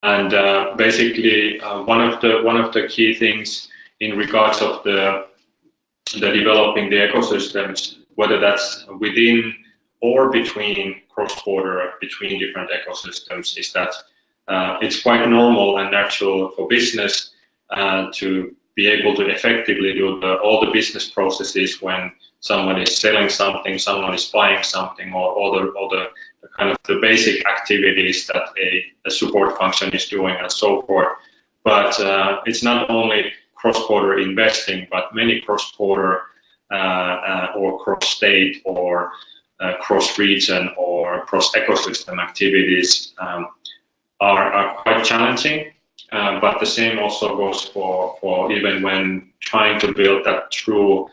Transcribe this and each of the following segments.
And basically, one of the key things in regards of the developing the ecosystems, whether that's within or between cross-border, between different ecosystems, is that it's quite normal and natural for business to be able to effectively do all the business processes when someone is selling something, someone is buying something, or all the kind of the basic activities that a support function is doing and so forth. But it's not only cross-border investing, but many cross-border or cross-state or cross-region or cross-ecosystem activities are quite challenging. But the same also goes for even when trying to build that true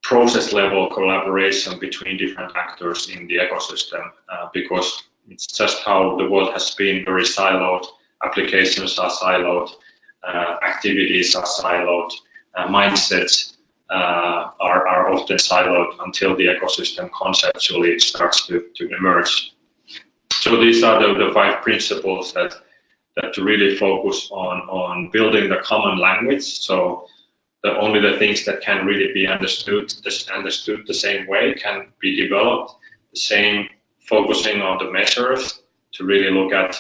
process level collaboration between different actors in the ecosystem, because it's just how the world has been very siloed. Applications are siloed, activities are siloed, mindsets are often siloed until the ecosystem conceptually starts to emerge. So these are the 5 principles that to really focus on building the common language. So only the things that can really be understood the same way can be developed. The same focusing on the measures to really look at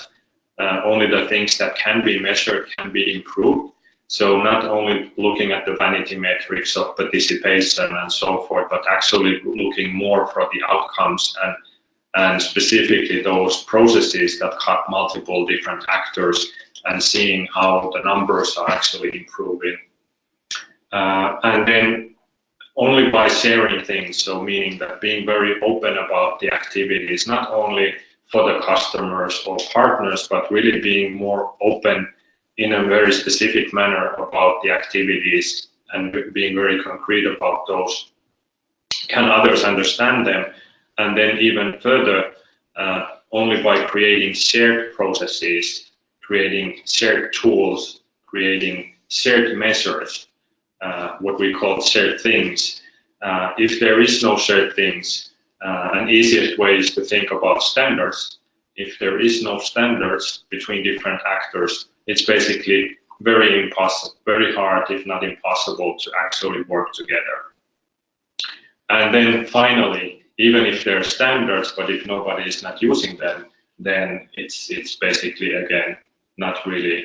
only the things that can be measured can be improved. So not only looking at the vanity metrics of participation and so forth, but actually looking more for the outcomes and specifically those processes that cut multiple different actors and seeing how the numbers are actually improving. And then only by sharing things, so meaning that being very open about the activities, not only for the customers or partners, but really being more open in a very specific manner about the activities and being very concrete about those. Can others understand them? And then even further, only by creating shared processes, creating shared tools, creating shared measures, what we call shared things. If there is no shared things, an easiest way is to think about standards. If there is no standards between different actors, it's basically very hard, if not impossible, to actually work together. And then finally, even if there are standards, but if nobody is not using them, then it's basically, again, not really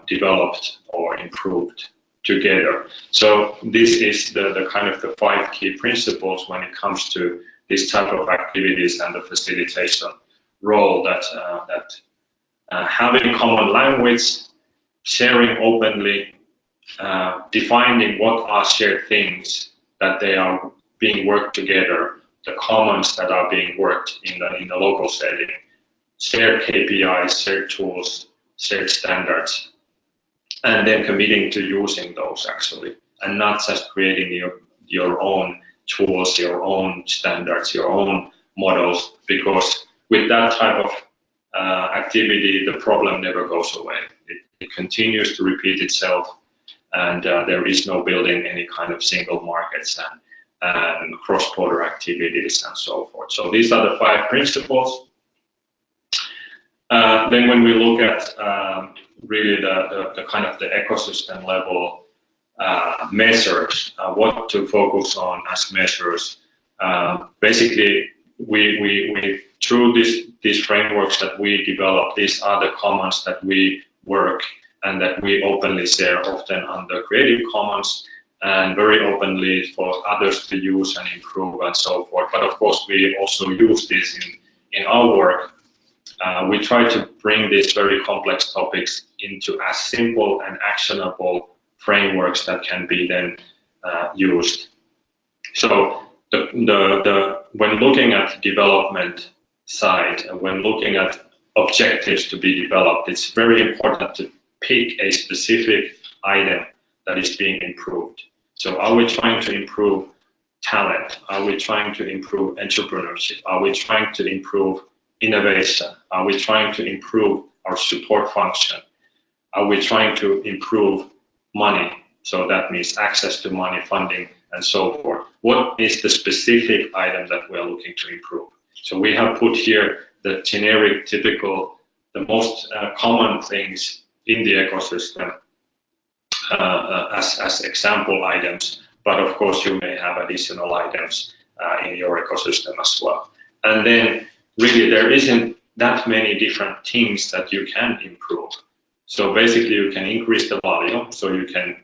developed or improved together. So this is the kind of the 5 key principles when it comes to this type of activities and the facilitation role, that having common language, sharing openly, defining what are shared things, that they are being worked together, the commons that are being worked in the local setting, shared KPIs, shared tools, shared standards, and then committing to using those actually, and not just creating your own tools, your own standards, your own models, because with that type of activity, the problem never goes away. It continues to repeat itself, and there is no building any kind of single markets and cross-border activities and so forth. So these are the 5 principles. Then when we look at really the kind of the ecosystem level measures, what to focus on as measures, basically we through these frameworks that we develop, these are the commons that we work and that we openly share, often under Creative Commons, and very openly for others to use and improve and so forth. But of course, we also use this in our work. We try to bring these very complex topics into as simple and actionable frameworks that can be then used. So when looking at development side, when looking at objectives to be developed, it's very important to pick a specific item that is being improved. So are we trying to improve talent? Are we trying to improve entrepreneurship? Are we trying to improve innovation? Are we trying to improve our support function? Are we trying to improve money? So that means access to money, funding, and so forth. What is the specific item that we're looking to improve? So we have put here the generic, typical the most common things in the ecosystem as example items, but of course you may have additional items in your ecosystem as well. And then really there isn't that many different things that you can improve. So basically you can increase the volume, so you can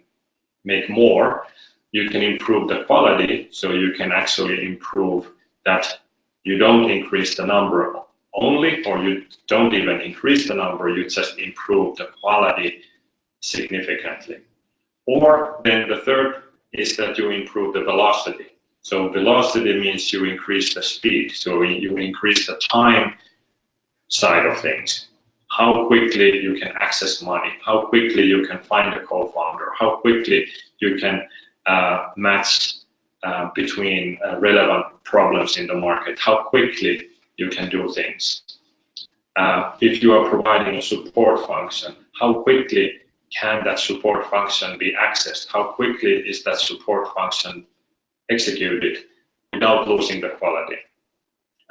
make more. You can improve the quality, so you can actually improve that you don't increase the number only, or you don't even increase the number, you just improve the quality significantly. Or then the third is that you improve the velocity. So velocity means you increase the speed, so you increase the time side of things. How quickly you can access money, how quickly you can find a co-founder, how quickly you can match between relevant problems in the market, how quickly you can do things. If you are providing a support function, how quickly can that support function be accessed? How quickly is that support function executed without losing the quality?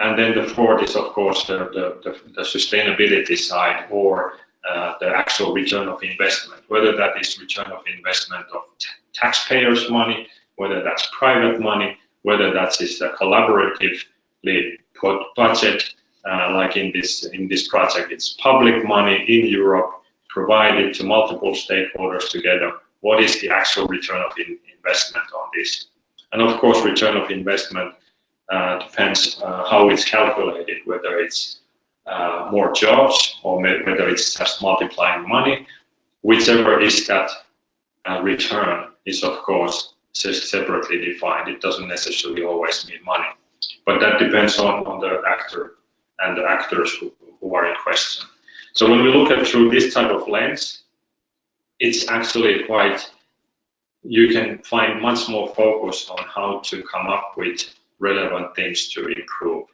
And then the fourth is, of course, the sustainability side, or the actual return of investment, whether that is return of investment of taxpayers' money, whether that's private money, whether that is a collaboratively put budget, like in this project, it's public money in Europe provided to multiple stakeholders together. What is the actual return of investment on this? And of course, return of investment depends how it's calculated, whether it's more jobs or whether it's just multiplying money. Whichever is that return is, of course, separately defined. It doesn't necessarily always mean money, but that depends on the actor and the actors who are in question. So when we look at through this type of lens, it's actually quite, you can find much more focus on how to come up with relevant things to improve.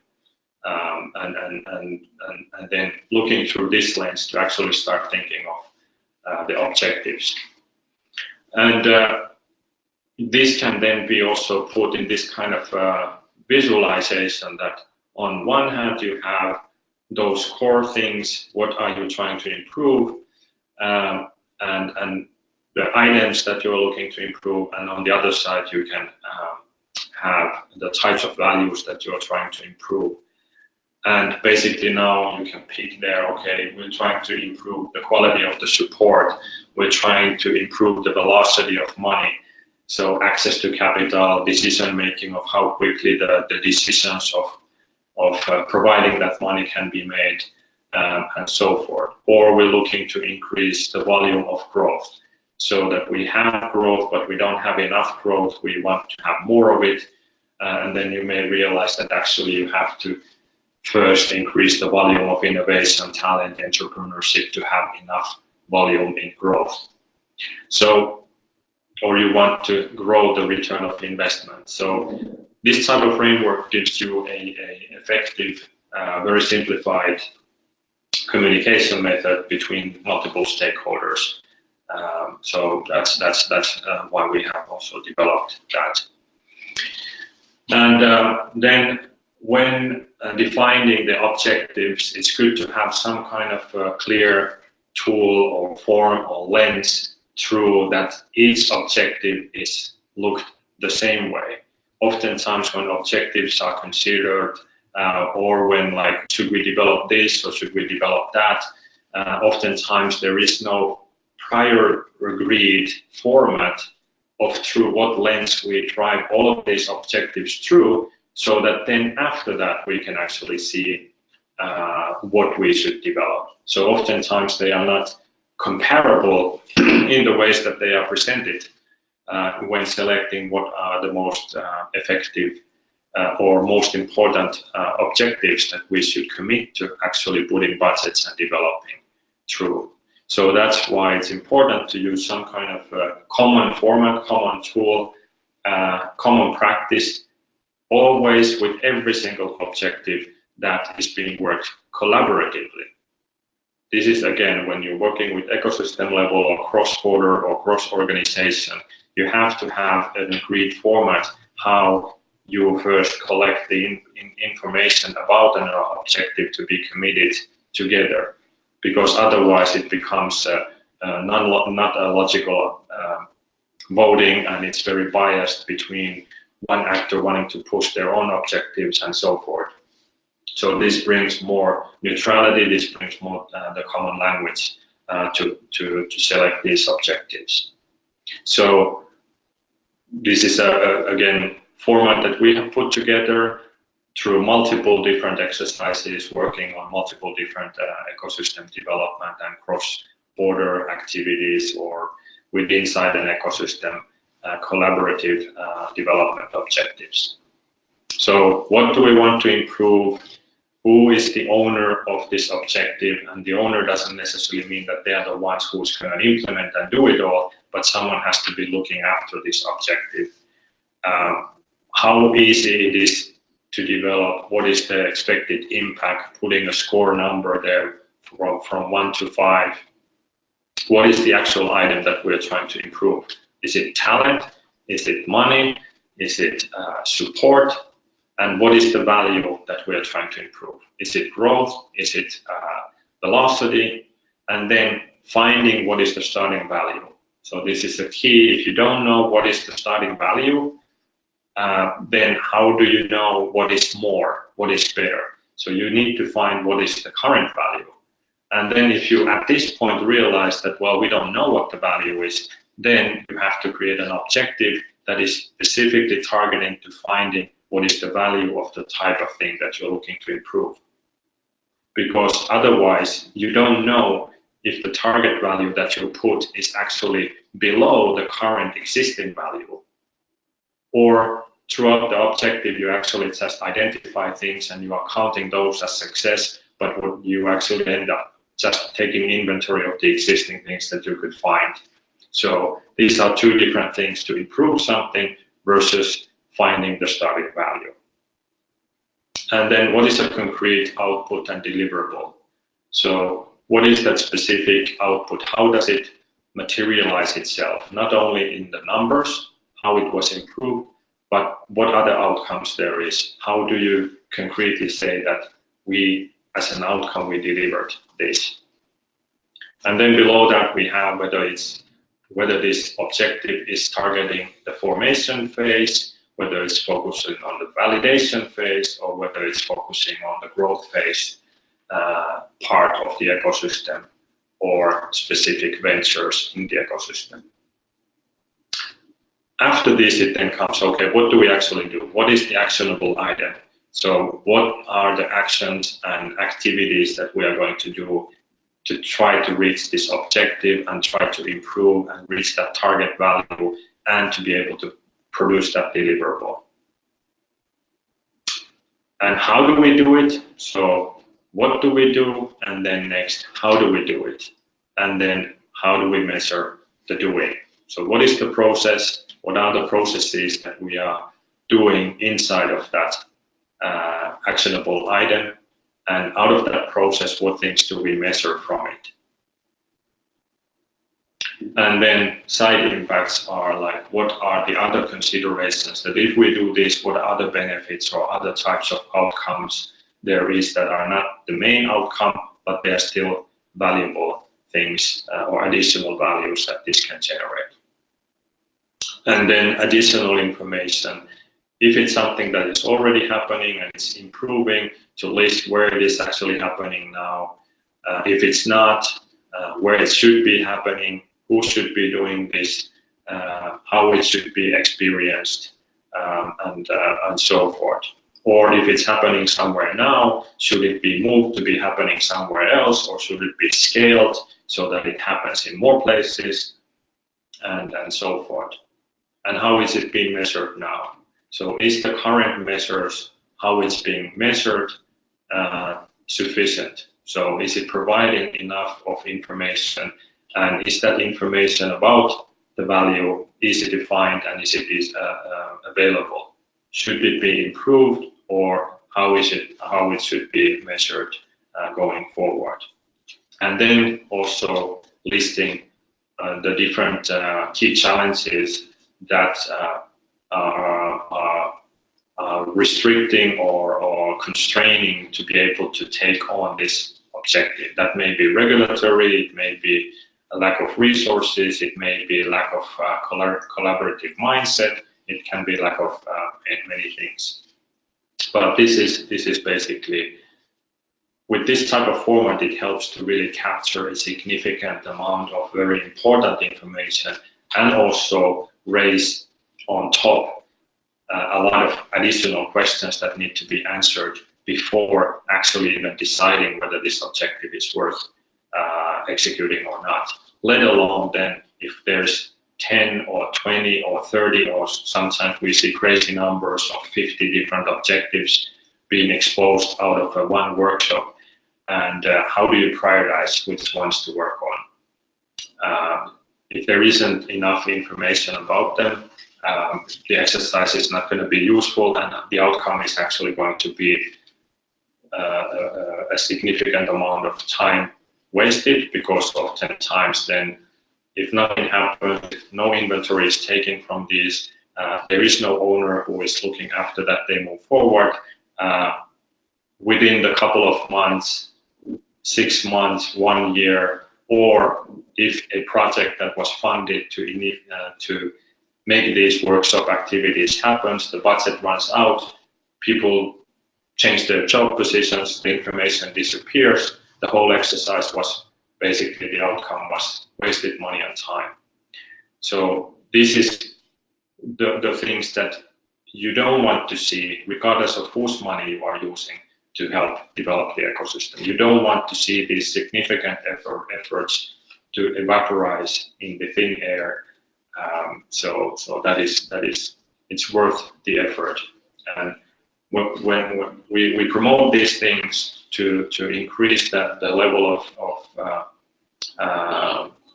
And then looking through this lens to actually start thinking of the objectives. And this can then be also put in this kind of visualization that on one hand you have those core things, what are you trying to improve, and the items that you're looking to improve, and on the other side you can have the types of values that you're trying to improve. And basically now you can pick there, okay, we're trying to improve the quality of the support, we're trying to improve the velocity of money, so access to capital, decision making of how quickly the decisions of providing that money can be made, and so forth. Or we're looking to increase the volume of growth, so that we have growth but we don't have enough growth, we want to have more of it, and then you may realize that actually you have to first increase the volume of innovation, talent, entrepreneurship to have enough volume in growth. So, or you want to grow the return of investment. So this type of framework gives you a effective, very simplified communication method between multiple stakeholders. So that's why we have also developed that. And then when defining the objectives, it's good to have some kind of a clear tool or form or lens through that each objective is looked the same way. Oftentimes when objectives are considered, or when like, should we develop this or should we develop that, oftentimes there is no prior agreed format of through what lens we drive all of these objectives through, so that then after that we can actually see what we should develop. So oftentimes they are not comparable in the ways that they are presented when selecting what are the most effective or most important objectives that we should commit to actually putting budgets and developing through. So that's why it's important to use some kind of common format, common tool, common practice, always with every single objective that is being worked collaboratively. This is again, when you're working with ecosystem level or cross-border or cross-organization, you have to have an agreed format how you first collect the information about an objective to be committed together. because otherwise it becomes not a logical voting, and it's very biased between one actor wanting to push their own objectives and so forth. So this brings more neutrality, this brings more the common language to select these objectives. So this is again format that we have put together through multiple different exercises, working on multiple different ecosystem development and cross-border activities, or with inside an ecosystem collaborative development objectives. So what do we want to improve? Who is the owner of this objective? And the owner doesn't necessarily mean that they are the ones who's going to implement and do it all, but someone has to be looking after this objective. How easy it is to develop, what is the expected impact, putting a score number there from 1 to 5. What is the actual item that we're trying to improve? Is it talent? Is it money? Is it support? And what is the value that we're trying to improve? Is it growth? Is it velocity? And then finding what is the starting value. So this is the key. If you don't know what is the starting value, then how do you know what is more, what is better? So you need to find what is the current value. And then if you at this point realize that, well, we don't know what the value is, then you have to create an objective that is specifically targeting to finding what is the value of the type of thing that you're looking to improve. Because otherwise, you don't know if the target value that you put is actually below the current existing value, or throughout the objective, you actually just identify things and you are counting those as success, but you actually end up just taking inventory of the existing things that you could find. So these are two different things: to improve something versus finding the starting value. And then what is a concrete output and deliverable? So what is that specific output? How does it materialize itself? Not only in the numbers, how it was improved, but what other outcomes there is. How do you concretely say that we, as an outcome, we delivered this? And then below that we have whether this objective is targeting the formation phase, whether it's focusing on the validation phase, or whether it's focusing on the growth phase part of the ecosystem, or specific ventures in the ecosystem. After this, it then comes, okay, what do we actually do? What is the actionable item? So what are the actions and activities that we are going to do to try to reach this objective and try to improve and reach that target value and to be able to produce that deliverable? And how do we do it? So what do we do? And then next, how do we do it? And then how do we measure the doing? So what is the process? What are the processes that we are doing inside of that actionable item? And out of that process, what things do we measure from it? And then side impacts are like, what are the other considerations that if we do this, what other benefits or other types of outcomes there is that are not the main outcome, but they're still valuable things or additional values that this can generate. And then additional information. If it's something that is already happening and it's improving, to list where it is actually happening now. If it's not, where it should be happening, who should be doing this, how it should be experienced, and so forth. Or if it's happening somewhere now, should it be moved to be happening somewhere else, or should it be scaled so that it happens in more places, and so forth. And how is it being measured now? So is the current measures, how it's being measured, sufficient? So is it providing enough of information, and is that information about the value easy to find, and is it available? Should it be improved, or how it should be measured going forward? And then also listing the different key challenges that are restricting or constraining to be able to take on this objective. That may be regulatory, it may be a lack of resources, it may be lack of collaborative mindset, it can be lack of many things. But this is basically, with this type of format, it helps to really capture a significant amount of very important information and also raise on top a lot of additional questions that need to be answered before actually even deciding whether this objective is worth executing or not, let alone then if there's 10 or 20 or 30 or sometimes we see crazy numbers of 50 different objectives being exposed out of one workshop. And how do you prioritize which ones to work on? If there isn't enough information about them, the exercise is not going to be useful, and the outcome is actually going to be a significant amount of time wasted, because oftentimes then if nothing happens, if no inventory is taken from these, there is no owner who is looking after that they move forward. Within the couple of months, 6 months, 1 year, or if a project that was funded to make these workshop activities happens, the budget runs out, people change their job positions, the information disappears, the whole exercise was basically, the outcome was wasted money and time. So this is the things that you don't want to see, regardless of whose money you are using to help develop the ecosystem. You don't want to see these significant efforts to evaporate in the thin air. So that is it's worth the effort. And when we promote these things to increase the level of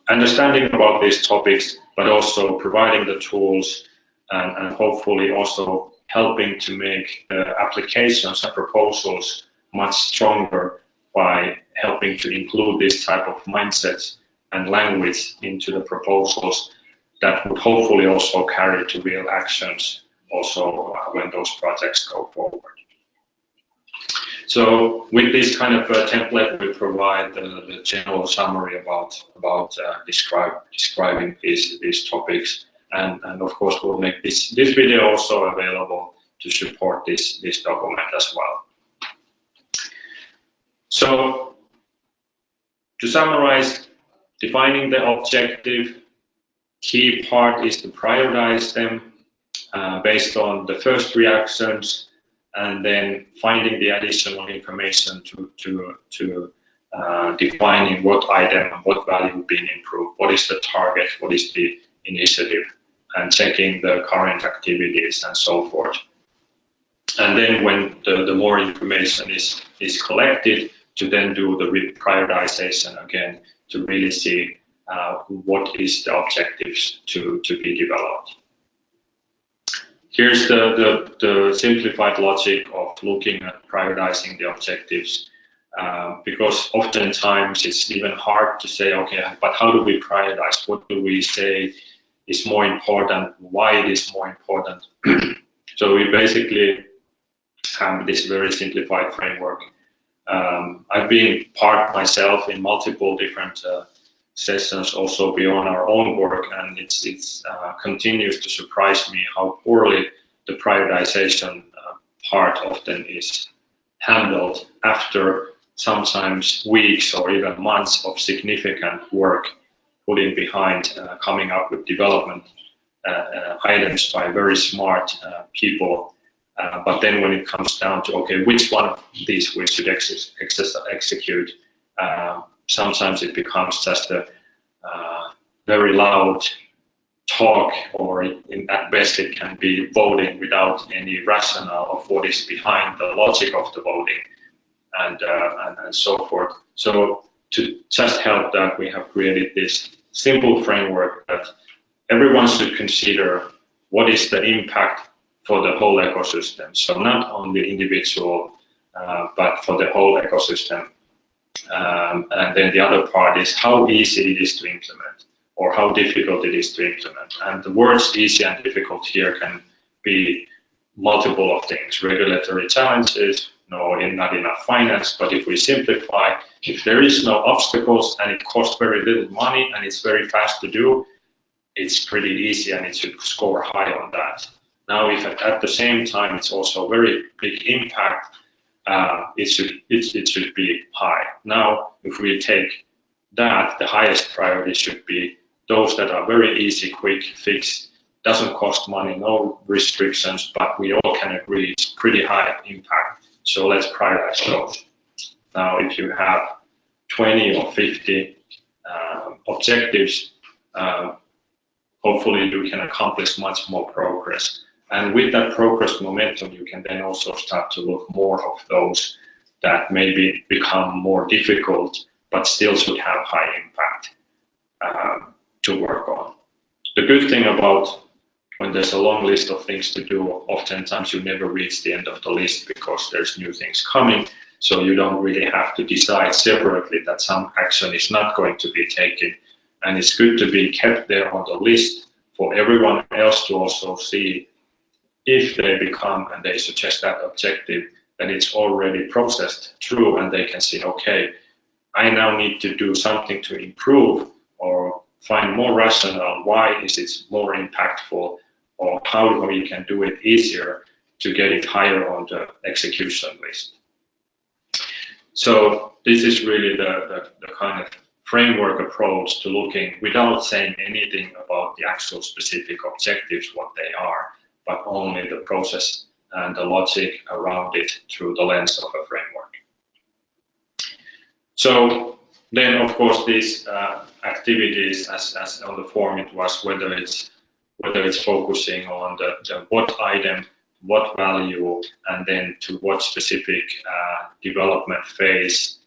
understanding about these topics, but also providing the tools and hopefully also helping to make applications and proposals much stronger by helping to include this type of mindsets and language into the proposals, that would hopefully also carry to real actions also when those projects go forward. So with this kind of template, we provide the general summary about describing these topics. And of course, we'll make this video also available to support this document as well. So to summarize, defining the objective, key part is to prioritize them based on the first reactions, and then finding the additional information to defining what item and what value being improved, what is the target, what is the initiative, and checking the current activities and so forth. And then when the more information is collected, to then do the prioritization again to really see what is the objectives to be developed. Here's the simplified logic of looking at prioritizing the objectives, because oftentimes it's even hard to say, okay, but how do we prioritize? What do we say is more important? Why it is more important? So we basically have this very simplified framework. I've been part myself in multiple different sessions also beyond our own work, and it continues to surprise me how poorly the prioritization part often is handled after sometimes weeks or even months of significant work putting behind coming up with development items by very smart people. But then when it comes down to, okay, which one of these we should execute, sometimes it becomes just a very loud talk, or at best it can be voting without any rationale of what is behind the logic of the voting and so forth. So to just help that, we have created this simple framework that everyone should consider what is the impact for the whole ecosystem. So not on the individual, but for the whole ecosystem. And then the other part is how easy it is to implement, or how difficult it is to implement. And the words easy and difficult here can be multiple of things: regulatory challenges, no, not enough finance. But if we simplify, if there is no obstacles and it costs very little money and it's very fast to do, it's pretty easy and it should score high on that. Now, if at the same time it's also very big impact, it should be high. Now, if we take that, the highest priority should be those that are very easy, quick fix, doesn't cost money, no restrictions, but we all can agree it's pretty high impact. So let's prioritize those. Now, if you have 20 or 50 objectives, hopefully you can accomplish much more progress. And with that progress momentum, you can then also start to look more of those that maybe become more difficult, but still should have high impact to work on. The good thing about when there's a long list of things to do, oftentimes you never reach the end of the list because there's new things coming. So you don't really have to decide separately that some action is not going to be taken. And it's good to be kept there on the list for everyone else to also see if they become and they suggest that objective, then it's already processed through and they can see, okay, I now need to do something to improve or find more rationale. Why is it more impactful, or how we can do it easier to get it higher on the execution list? So this is really the kind of framework approach to looking without saying anything about the actual specific objectives, what they are, but only the process and the logic around it through the lens of a framework. So then, of course, these activities, as on the form it was, whether it's focusing on the what item, what value, and then to what specific development phase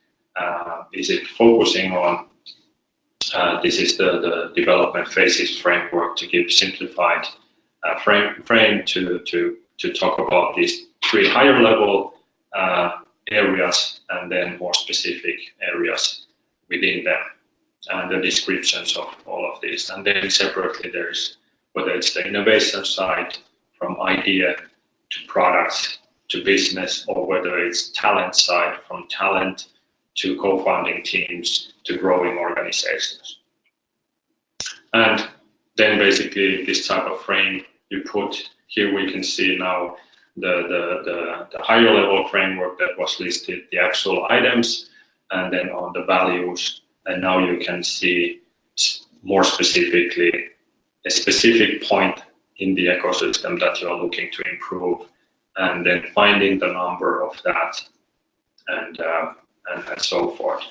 is it focusing on. This is the development phases framework to give simplified frame to talk about these 3 higher level areas and then more specific areas within them and the descriptions of all of these. And then separately there's whether it's the innovation side from idea to products to business, or whether it's talent side from talent to co-founding teams to growing organizations. And then basically this type of frame you put here, we can see now the higher level framework that was listed, the actual items, and then on the values. And now you can see more specifically a specific point in the ecosystem that you're looking to improve, and then finding the number of that and so forth.